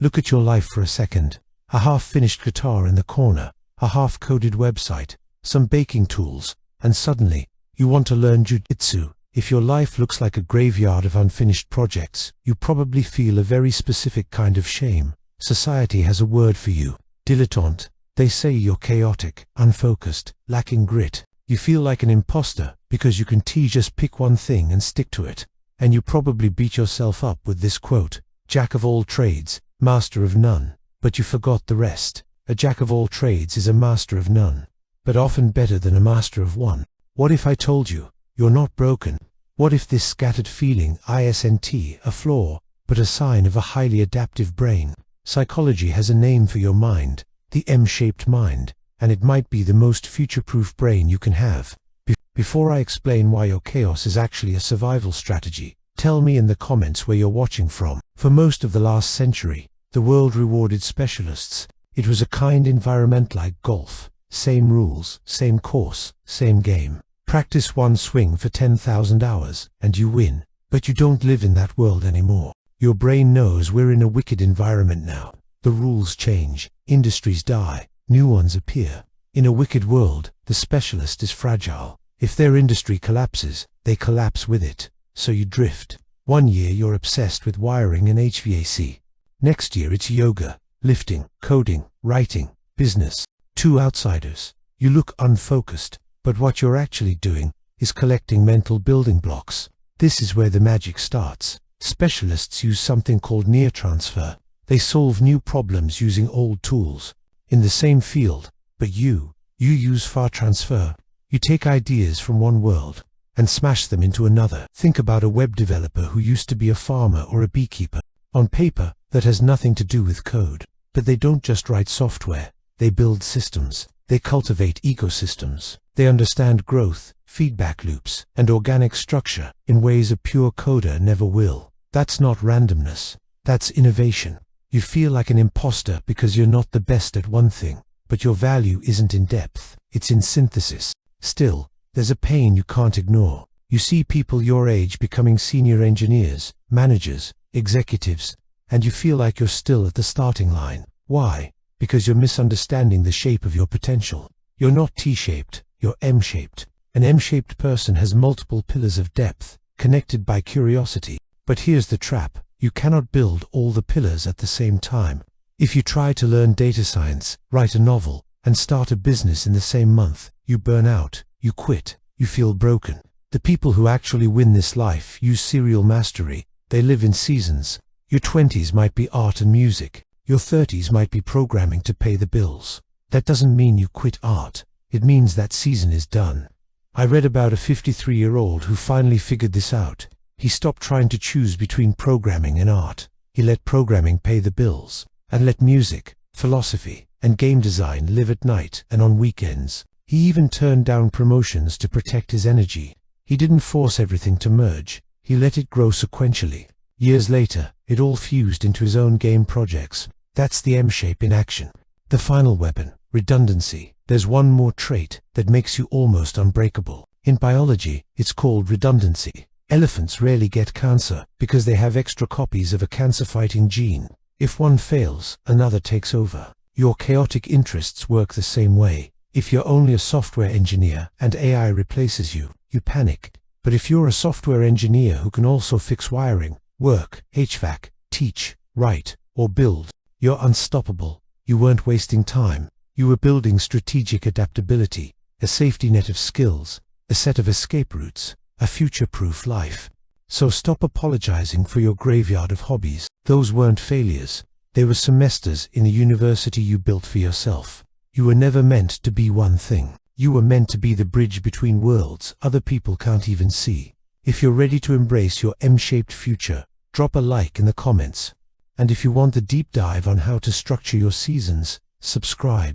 Look at your life for a second. A half-finished guitar in the corner, a half-coded website, some baking tools, and suddenly, you want to learn jujitsu. If your life looks like a graveyard of unfinished projects, you probably feel a very specific kind of shame. Society has a word for you. Dilettante. They say you're chaotic, unfocused, lacking grit. You feel like an imposter because you can just pick one thing and stick to it. And you probably beat yourself up with this quote, "Jack of all trades, master of none." But you forgot the rest. A jack of all trades is a master of none, but often better than a master of one. What if I told you, you're not broken? What if this scattered feeling isn't a flaw, but a sign of a highly adaptive brain? Psychology has a name for your mind, the M-shaped mind, and it might be the most future-proof brain you can have. Before I explain why your chaos is actually a survival strategy, tell me in the comments where you're watching from. For most of the last century, the world rewarded specialists. It was a kind environment like golf. Same rules, same course, same game. Practice one swing for 10,000 hours, and you win. But you don't live in that world anymore. Your brain knows we're in a wicked environment now. The rules change, industries die, new ones appear. In a wicked world, the specialist is fragile. If their industry collapses, they collapse with it. So you drift. One year you're obsessed with wiring and HVAC. Next year it's yoga, lifting, coding, writing, business. Two outsiders. You look unfocused, but what you're actually doing is collecting mental building blocks. This is where the magic starts. Specialists use something called near transfer. They solve new problems using old tools. In the same field, but you use far transfer. You take ideas from one world and smash them into another. Think about a web developer who used to be a farmer or a beekeeper. On paper, that has nothing to do with code. But they don't just write software. They build systems. They cultivate ecosystems. They understand growth, feedback loops, and organic structure in ways a pure coder never will. That's not randomness. That's innovation. You feel like an imposter because you're not the best at one thing, but your value isn't in depth. It's in synthesis. Still, there's a pain you can't ignore. You see people your age becoming senior engineers, managers, executives, and you feel like you're still at the starting line. Why? Because you're misunderstanding the shape of your potential. You're not T-shaped, you're M-shaped. An M-shaped person has multiple pillars of depth, connected by curiosity. But here's the trap. You cannot build all the pillars at the same time. If you try to learn data science, write a novel, and start a business in the same month, you burn out, you quit, you feel broken. The people who actually win this life use serial mastery. They live in seasons. Your 20s might be art and music. Your 30s might be programming to pay the bills. That doesn't mean you quit art. It means that season is done. I read about a 53-year-old who finally figured this out. He stopped trying to choose between programming and art. He let programming pay the bills, and let music, philosophy, and game design live at night and on weekends. He even turned down promotions to protect his energy. He didn't force everything to merge. He let it grow sequentially. Years later, it all fused into his own game projects. That's the M-shape in action. The final weapon, redundancy. There's one more trait that makes you almost unbreakable. In biology, it's called redundancy. Elephants rarely get cancer because they have extra copies of a cancer-fighting gene. If one fails, another takes over. Your chaotic interests work the same way. If you're only a software engineer and AI replaces you, you panic. But if you're a software engineer who can also fix wiring, work, HVAC, teach, write, or build, you're unstoppable. You weren't wasting time. You were building strategic adaptability, a safety net of skills, a set of escape routes, a future-proof life. So stop apologizing for your graveyard of hobbies. Those weren't failures. They were semesters in the university you built for yourself. You were never meant to be one thing. You were meant to be the bridge between worlds other people can't even see. If you're ready to embrace your M-shaped future, drop a like in the comments. And if you want the deep dive on how to structure your seasons, subscribe.